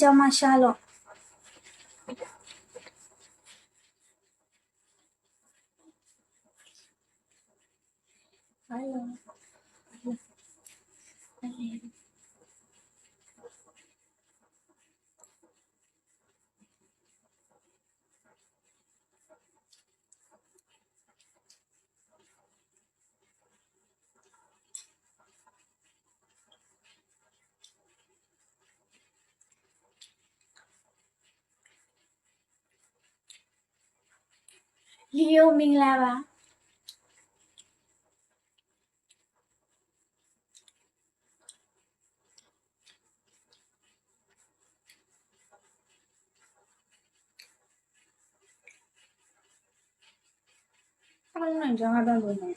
叫嘛下了。哎呦，你有名了吧？他们那张还在录呢。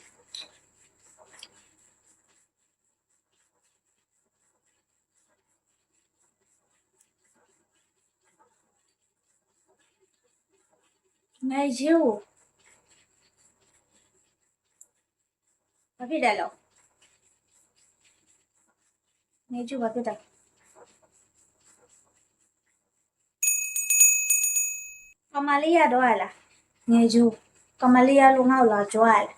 没有，ဘာဖြစ်တယ်လို့နေကြဘာဖြစ်တယ်ကမလေးရတော့လားနေကြကမလေးရလို့ငါ့ကိုလာကြွားလား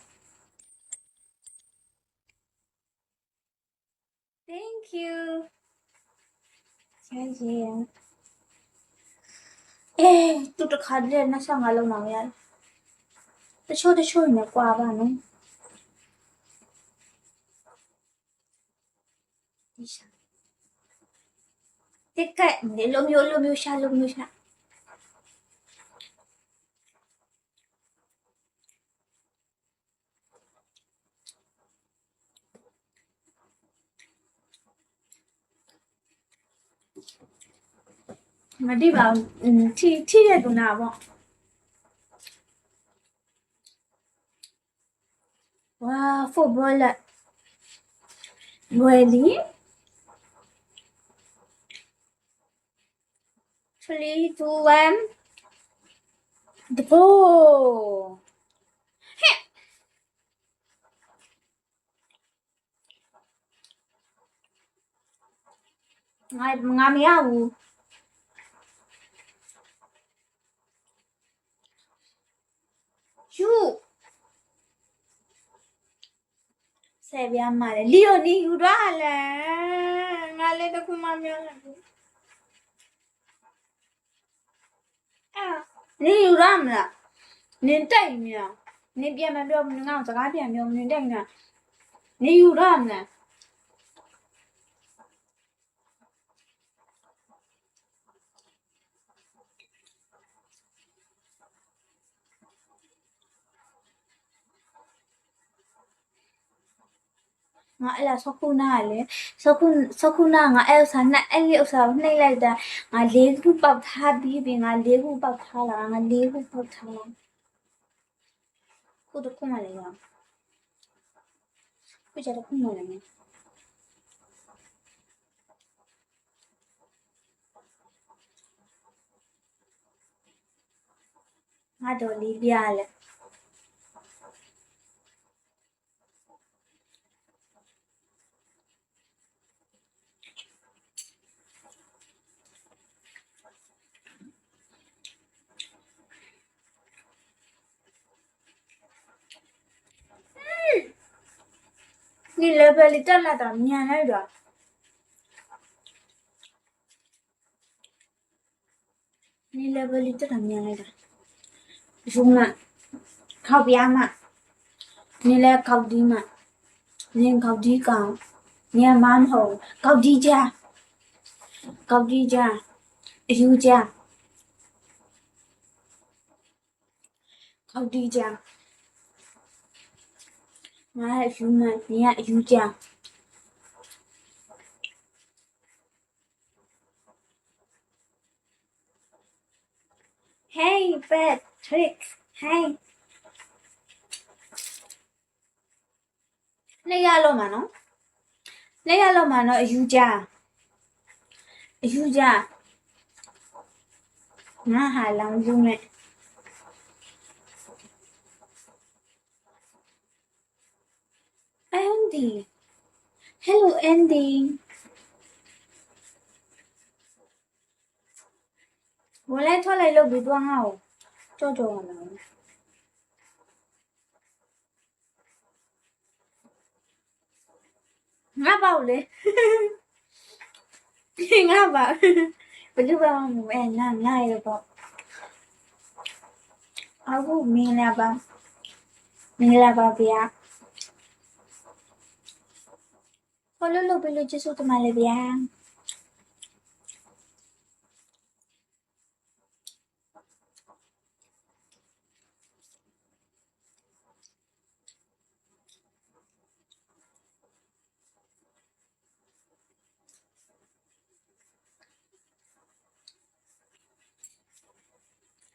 Thank you 谢谢အေးသူတခါတည်းနဲ့ဆက်ငါလုံးအောင်ရတယ်တချို့နေကွာပါနော်ဒီရှာတက်ကဲနေလိုမျိုးရှာမတိပါဘူးထိတဲ့သူနာပေါ့ဝါฟุตบอลละလွယ်လီ3 2 1 the ball ငါမရဘူးယူဆယ်ပြားမှာလေလီယိုနီယူတော့လဲငါလည်းတခုမှမပြောလိုက်ဘူးနေယူရမလားနင်တိုက်မလားနင်ပြန်မပြောငါ့စကားပြန်ပြောနင်တိုက်မလားနေယူရမလားငါအဲ့လားဆောက်ခုနာလေဆောက်ခုနာငါအဲ့ဥစားနဲ့အဲ့ဒီဥစားနှိမ့်လိုက်တာငါ၄ခုပေါက်ထားပြီးငါ၄ခုပေါက်ထားလာငါ၄ခုပေါက်ထားလာခုတခုမှလည်းရခုကြတော့ခုမှလည်းငါတော့လေးပြလဲဒီ level တက်လာတာမြန်လိုက်တော့ဒီ level တက်တာမြန်လိုက်တာယူမခောက်ပြားမ你来搞地嘛？你搞地搞，你蛮好，搞地家，搞地家，有家，搞地家，俺还有嘛？你也有家。Hey, bad tricks. Hey. လက်ရလို့မှာနော်လက်ရလို့မှာနော်အယူကြငါဟာလောင်ကျုံးနဲ့ Andy Hello Andy 我来出来录比多好，做做了。ငါပေါ့လေငါပါဘယ်လိုပဲမမဲငါရပေါ့အခုမင်းလာပါဗျာဟိုလိုလိုဘယ်လိုကျေးဇူးတင်ပါလေဗျာ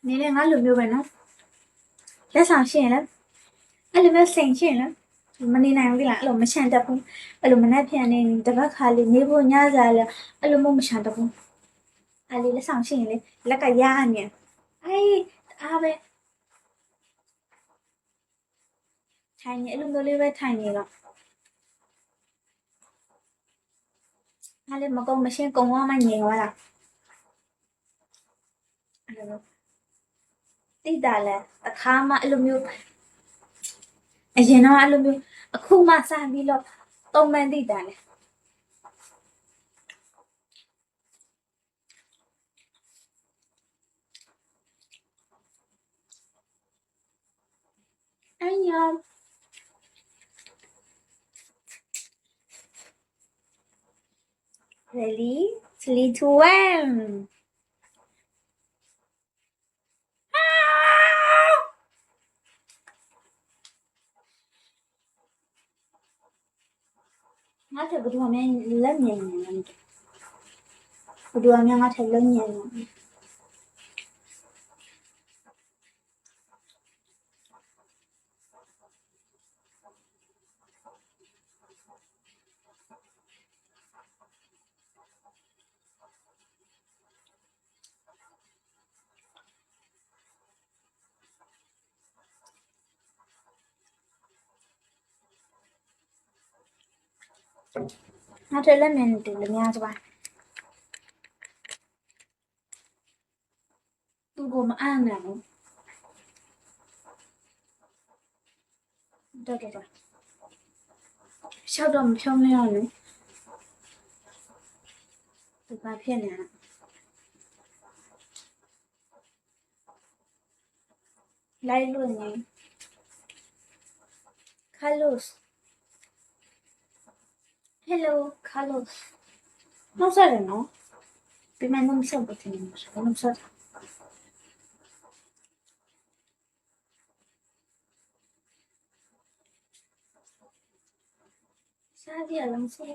နေလေငါလိုမျိုးပဲနော်လက်ဆောင်ရှင်လေအဲ့လိုမျိုးစိန်ရှင်လေမနေနိုင်ဘူးလားအဲ့လိုမချန်တတ်ဘူးအဲ့လိုမနှက်ပြန်နေတပတ်ခါလေးနေဖို့ညစားလေအဲ့လိုမချန်တတ်ဘူးအဲ့လေလက်ဆောင်ရှင်လေလက်ကရနေအေးအားပဲထိုင်နေအဲ့လိုမျိုးလေးပဲထိုင်နေတော့အဲ့လေမကုန်းမရှင်းကုံဝမ်းမငြိမ်သွားတာအဲ့လိုတိတာလဲအခါမှအဲ့လိုမျိုးအရင်တော့အဲ့လိုမျိုးအခုမှစပြီးတော့တုံးမှန်တိတာလဲအဲ့ည Ready? 3, 2, 1. Ngã thì bữa mẹ lớn nhẹ nhàng. Bữa mẹ ngã thì lớn nhẹ nhàng. Ngã thì lớn nhẹ thì lớn nhẹ cho bạn. Tôi gồm ăn nào. Được rồi. Sao đầm trong leo nữa. Từ ba phiên nè. Lấy luôn nhé. Carlos. Hello, Carlos. No sé, ¿no? Primero no sé por qué no sé. Sao đi ở lắm xe?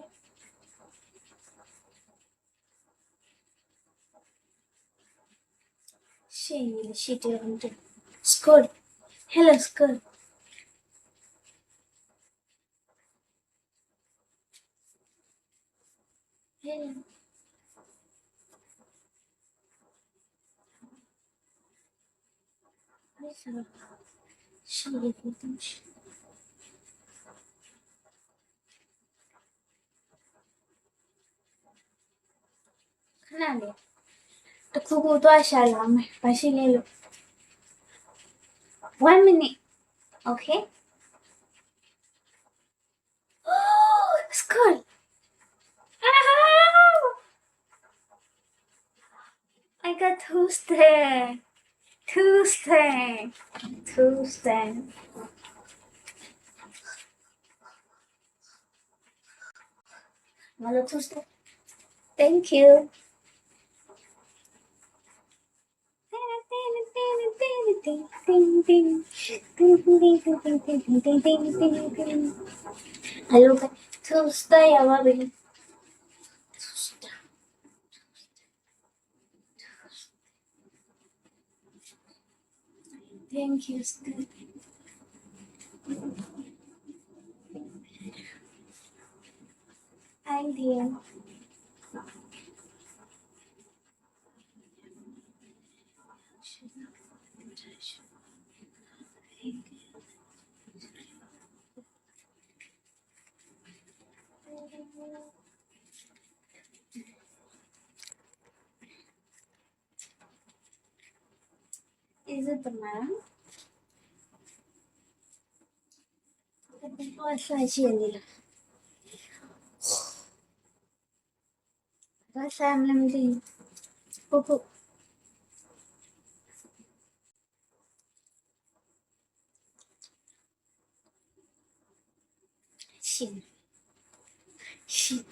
She did. School. Hello, school. Hello. Listen. She did it. Kanali. The cuckoo to a shalam. Bashilelo. 1 minute. Okay. Oh, school. Ow! I got Tuesday. Hello, Tuesday. Thank you. Hello, Tuesday. I love it. Thank you, Steve. Idea. 怎么了？我帅气你了，我帅不能的，不，行行，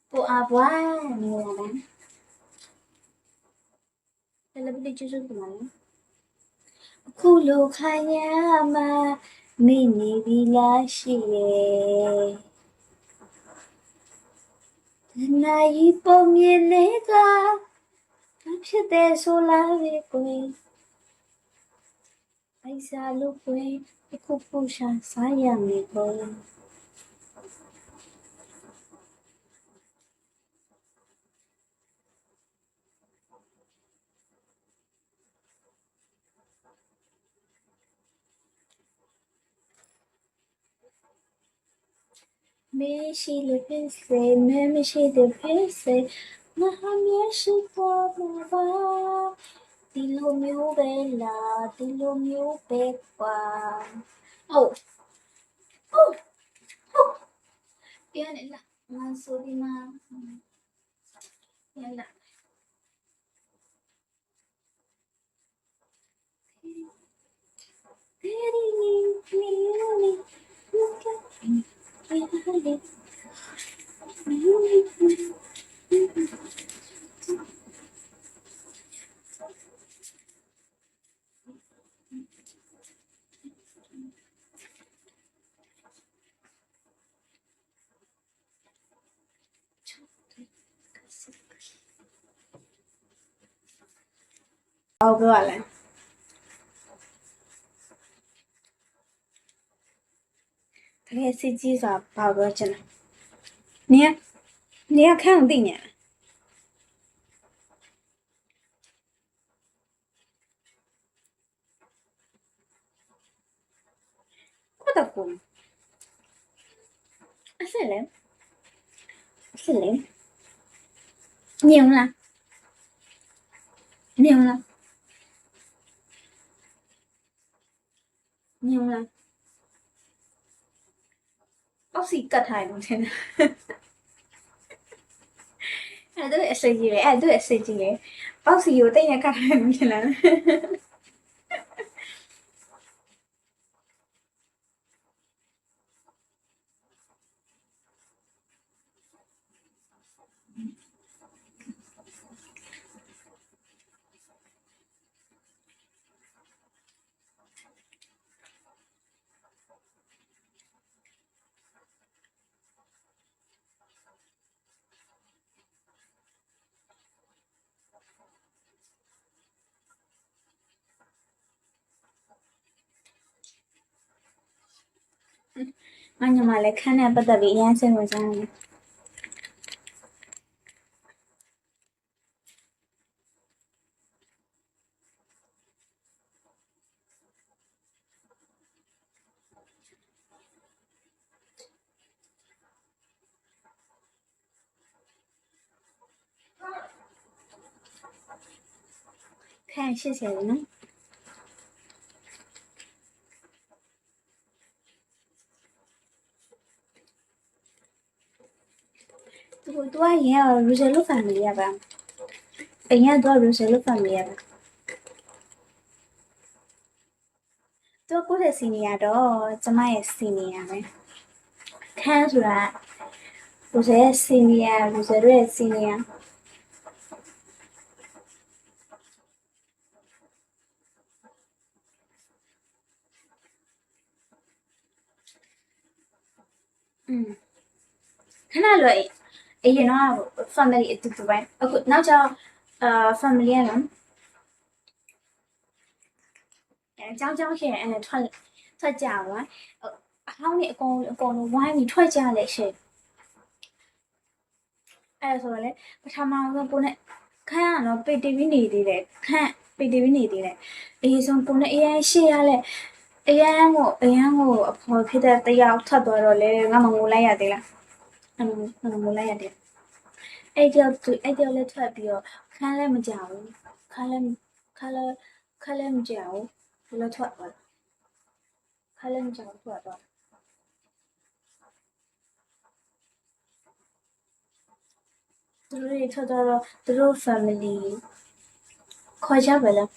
不啊不啊，你来吧，这来不得就是怎么了？ခုလိုခိုင်ရမှာမိနေပြီလားရှိရဲ့ဒီနိုင်ပုံမြင်လေးကဘာဖြစ်တဲ့ဆိုလားပဲကွယ်အိုက်စားလို့ကွယ်အခုပူရှာစားရမယ်ကွယ်မရှိလို့ဖြစ်စေမရှိတဲ့ဖြစ်စေမဟာမြတ်ရှိတော်မှာပါဒီလိုမျိုးပဲလားဒီလိုမျိုးပဲကွာဟုတ်ဟုတ်ဟုတ်ပြန်လာငါဆိုဒီမှာပြန်လာ तेरी नींद में आओ के वाला है तले ऐसी चीज आप पागल चला निया खान दी है को तक को असल है nhiều là nhiều là nhiều là bác sĩ cật hải đúng thế nào ai tôi sẽ gì đấy ai tôi sẽ gì đấy bác sĩ yếu tay nhà cật hải đúng thế nào ငါညီမလည်းခန်းနဲ့ပတ်သက်ပြီးအရင်စိတ်ဝင်စားတယ်ခန်း80လေနော်သူကရင်က Roselo family ရပါအရင်က Roselo family ရပါသူကကိုယ့်ရဲ့ senior တော့ကျမရဲ့ senior ပဲခန်းဆိုတာ Rosel ရဲ့ senior Roselo ရဲ့ senior ခဏလွယ်အရင်တော့ family အတူတူပဲအခုနောက်ကျတော့family ရနော်ကျောင်းရှင်အဲ့ထွက်ကြပါအဟောင်းနေအကုန်လုံးဝိုင်းပြီးထွက်ကြလေရှင်အဲ့ဆိုတော့လေပထမဆုံးပုံနဲ့ခန်းကတော့ပေတီဗီနေသေးတယ်ခန်းပေတီဗီနေသေးတယ်အေးဆုံးပုံနဲ့အေးရှေ့ရလဲ အရန်ကိုအဖော်ဖြစ်တဲ့တယောက်ထွက်သွားတော့လေငါမငိုလိုက်ရသေးလားအဲ့လိုငါငိုလိုက်ရတယ်အဲ့တယောက်လည်းထွက်ပြီးတော့ခန်းလည်းမကြဘူးခန်းလည်းမကြဘူးဒီလိုထွက်သွားခန်းလည်းမကြဘူးထွက်သွားသူတို့တွေထွက်သွားတော့သူတို့ family ခေါ်ကြပါလား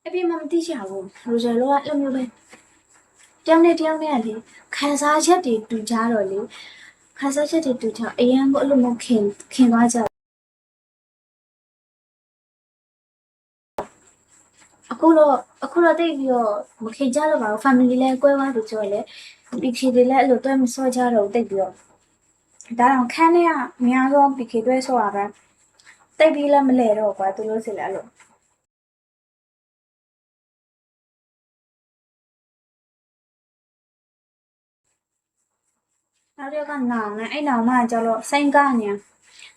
အပြင်မှာမသိချဘူးရိုဇယ်လိုကအဲ့လိုမျိုးပဲတယောက်နဲ့လေခံစားချက်တွေတူကြတော့လေခံစားချက်တွေတူကြအရန်ကိုအဲ့လိုမျိုးခင်သွားကြအခုတော့တိတ်ပြီးတော့မခင်ကြတော့ပါဘူး family လည်းကွဲသွားပြီဆိုတော့လေဒီခေတွေလည်းအဲ့လိုတွဲမစောကြတော့တိတ်ပြီးတော့ဒါတော့ခန်းထဲကအများဆုံး PK တွဲဆော့တာပဲတိတ်ပြီးလည်းမလဲတော့ကွာသူလို့စီလဲအဲ့လိုနောက်တစ်ယောက်ကနောင်နဲ့အဲ့နောင်မကျတော့စိန်ကားနေ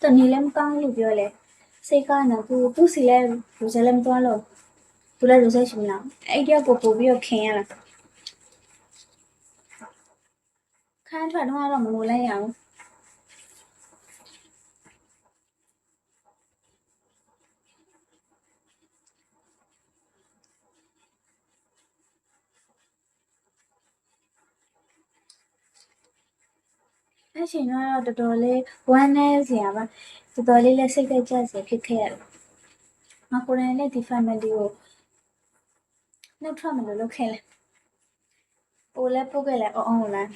တနေ့လည်းမကောင်းလို့ပြောလေစိတ်ကားနေသူစီလဲလူစလည်းမသွားလို့သူလည်းလူစိတ်ရှိမလားအဲ့တယောက်ပို့ပြီးတော့ခင်ရလားခန်းထွက်တော့မလို့လဲရအောင်အဲ့ချိန်တော့တော်တော်လေးဝမ်းနေစရာပါတော်တော်လေးလည်းစိတ်သက်ကြစရာဖြစ်ခဲ့ရတယ်ငါကိုယ်တိုင်လည်းဒီ family ကိုနှုတ်ထွက်မလို့လုပ်ခဲ့လဲပို့ခဲ့လဲအောင်လား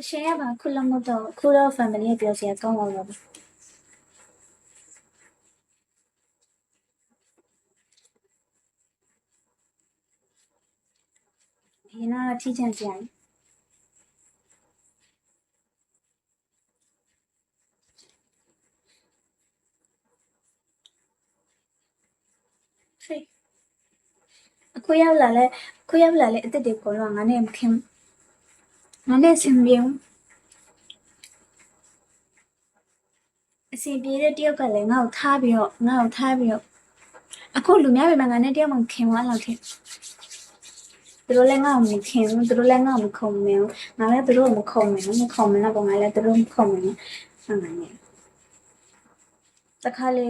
တရှင်းရပါခုလုံးမတော့ခုတော့ family ရဲ့ပြောစရာကောင်းအောင်လို့ဒီနာထိချင်ကြရင်ဖေးအခုရောက်လာလဲအစ်စ်တွေပေါ်တော့ငါနဲ့မခင်ငါနဲ့ဆင်ပြေအစီပြေတဲ့တယောက်ကလည်းငါ့ကိုထားပြီးတော့အခုလူများပဲငါနဲ့တယောက်မှခင်သွားလောက်ခင်သူတို့လည်းငါ့ကိုမခင်ဘူးသူတို့လည်းငါ့ကိုမခုံမင်းငါလည်းသူတို့ကိုမခုံမင်းတော့ငါလည်းသူတို့မခုံမင်းငါနဲ့တခါလေ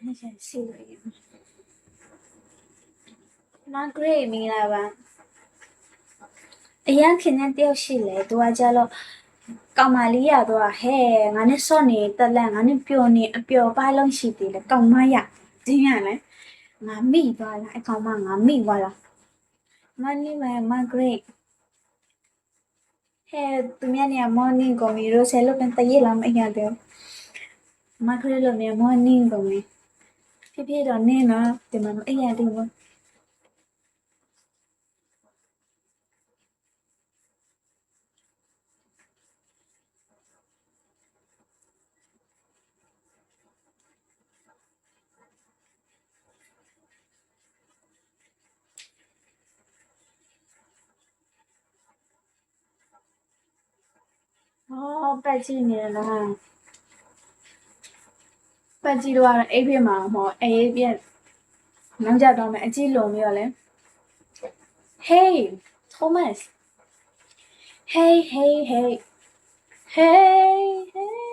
မရှိစီလို့မဂရိတ်မင်္ဂလာပါအရင်ခင်တဲ့တယောက်ရှိလေသူကကြတော့ကောင်မလေးရတော့ဟဲ့ငါနဲ့စော့နေတက်လက်ငါနဲ့ပျော်နေအပျော်ပါလုံးရှိသေးလေကောင်မရဒီရလဲငါမိသွားလားအကောင်မငါမိသွားလားမနီမဂရိတ်ဟဲ့သူများနေ morning ကိုမီရိုဆယ်လို့ပြန်တည့်လာမအရာတယ်မဂရိတ်လို့မြန် morning ကိုမီဖြစ်ဖြစ်တော့နေနော်ဒီမှာအရာတယ်ဘောပတ်ကြည့်နေလားပတ်ကြည့်တော့အိပ်ဖြစ်မှာမဟုတ်အေးပြက်နောက်ကြတော့မယ်အကြည့်လုံပြီးတော့လဲ Hey Thomas Hey hey hey hey hey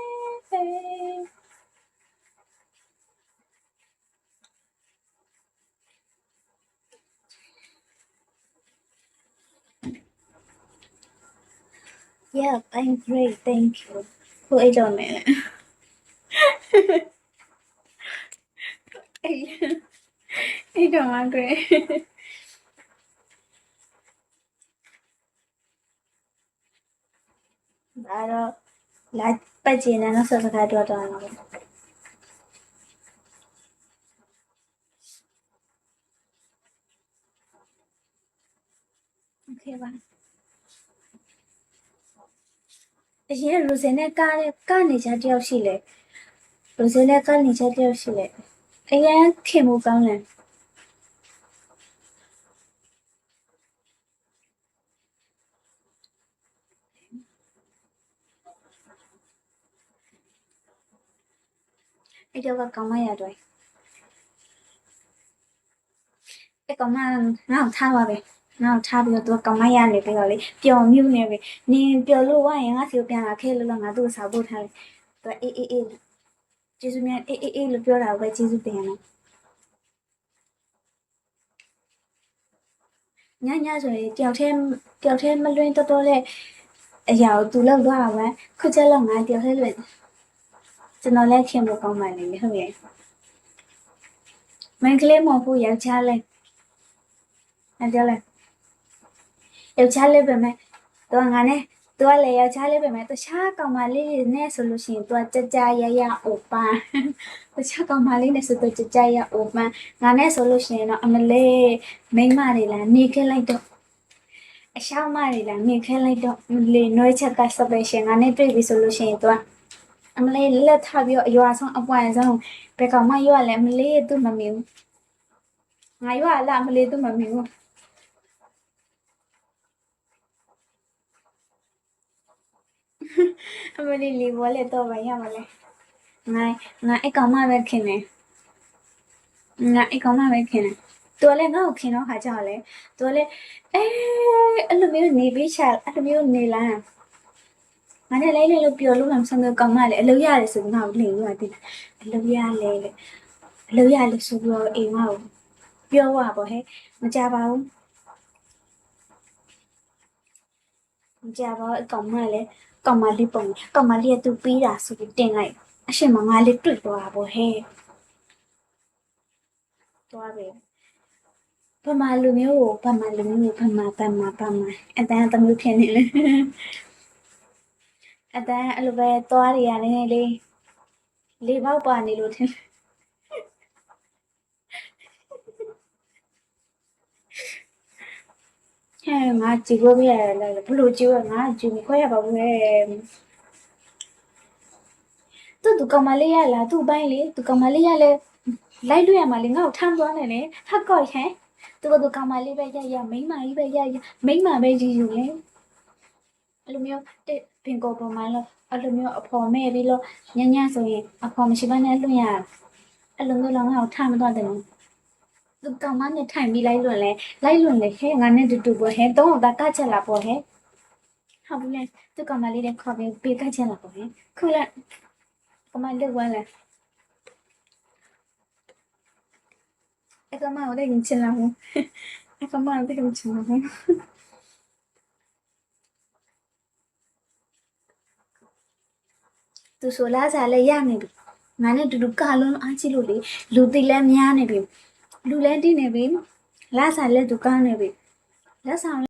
Yeah I'm great thank you ကိုအိတ်တော့မယ်အိတ်တော့မှာ great ဒါတော့ ပတ်ကျင်နဲ့နောက်ဆက်စကားပြောတော့တော့โอเคပါအရင်ရိုစင်နဲ့ကနေချတယောက်ရှိလေရိုစင်နဲ့ကနေချတယောက်ရှိလေအရင်ခင်မှုကောင်းတယ်အဲ့တော့ကောင်းမရတော့အဲ့ကောင်မငါ့ကိုထားပါပဲငါ့ကိုထားပြီးတော့သူကောင်မရနေပြီးတော့လေပျော်မြူးနေပြီနင်ပျော်လို့ဝရင်ငါစီကိုပြန်လာခဲ့လို့ငါသူ့ကိုစာပို့ထားတယ်သူအေးကျေးဇူးများအေးလို့ပြောတာပဲကျေးဇူးတင်ရနော်ညဆိုရင်တယောက်တည်းမလွင်တော်တဲ့အရာကိုသူလောက်သွားတာပဲခုချက်လောက်ငါတယောက်တည်းလွင်ကျွန်တော်လည်းခင်ဖို့ကောင်းပါလိမ့်မယ်ဟုတ်ရဲ့မင်းကလေးမဟုတ်ဘူးယောက်ျားလေးအဲ့ပြောလိုက်ယောက်ျားလေးပဲမဲ့သူကငါနဲ့သူကလည်းယောက်ျားလေးပဲမဲ့တခြားကောင်မလေးနဲ့ဆိုလို့ရှိရင်သူကကြရအိုပန်းတခြားကောင်မလေးနဲ့ဆိုသူကြရအိုပန်းငါနဲ့ဆိုလို့ရှိရင်တော့အမလေးမိန်းမတွေလားနေခဲ့လိုက်တော့အရှောင်းမတွေလားနေခဲ့လိုက်တော့လေနွေးချက်ကစပယ်ရှင်ငါနဲ့တွေ့ပြီဆိုလို့ရှိရင်သူကအမလေးလက်ထပ်ပြီးတော့အရွာဆုံးအပွင့်ဆုံးဘယ်ကောင်မှရွာလဲအမလေးသူ့မမီဘူးငါရွာလားအမလေးသူ့မမီဘူးအမလေးလီဘောလေတော့ဘာရမလဲငါအဲ့ကောင်မပဲခင်နေငါအဲ့ကောင်မပဲခင်နေตัวလည်းငါ့ကိုခင်တော့ခါကြောက်လေตัวလည်းအဲ့လိုမျိုးနေပြီးချအဲ့လိုမျိုးနေလားငါနဲ့လေးလေးလို့ပြောလို့မှမဆုံးတော့ကောင်မလေအလုပ်ရတယ်ဆိုငါ့ကိုလိန်လို့ရတယ်အလုပ်ရလေအလုပ်ရလေဆိုတော့အိမ်ငါ့ကိုပြောပါပေါ့ဟဲ့မကြပါဘူးမကြပါဘူးအကောင်မလေကောင်မလေးပုံကောင်မလေးကသူပြီးတာဆိုပြီးတင်လိုက်အရှင်မငါလေးတွေ့သွားတာပေါ့ဟဲ့သွားပဲဗမာလူမျိုးကိုဗမာအတန်းတမျိုးဖြစ်နေလေအတန်းအဲ့လိုပဲသွားရရနေလေလေးပေါက်ပါနေလို့ထင်ဟဲ့ငါကြည့်လို့ပြရတယ်လေဘလို့ကြည့်ရငါကြည့်မခွဲရပါဘူးဟဲ့သူကောင်မလေးရလားသူ့ပိုင်းလေသူကောင်မလေးရလဲလိုက်လို့ရမှာလေငါ့ကိုထမ်းသွားနေလေဟက်ကော့ဟဲ့သူကောင်မလေးပဲရမိန်းမကြီးပဲရမိန်းမပဲကြီးယူလေအဲ့လိုမျိုးတဲ့ပင်ကိုပေါ်မှာလို့အဲ့လိုမျိုးအဖော်မဲ့ပြီးလို့ညဆိုရင်အဖော်မရှိဘဲနဲ့လွင့်ရအဲ့လိုမျိုးလောငါ့ကိုထမ်းမသွားတယ်သူကောင်မနဲ့ထိုင်ပြီးလိုက်လွန်လေဟဲ့ငါနဲ့တူပေါ့ဟဲ့တော့တာကချက်လာပေါ့ဟဲ့ဟုတ်ဘူးလေသူကောင်မလေးနဲ့ခေါ်ပြီးပေးကချက်လာပေါ့ဟဲ့ခုလည်းကောင်မလေးဝမ်းလေအဲ့ကောင်မကိုလည်းချင်လာဘူးအဲ့ကောင်မကိုလည်းချင်လာဘူးသူဆိုလာစားလဲရနေပြီငါနဲ့တူကလုံးအားချလို့လေလူသိလဲများနေပြီလူလဲတိနေပြီလာစားလဲသူကောင်းနေပြီလက်ဆောင်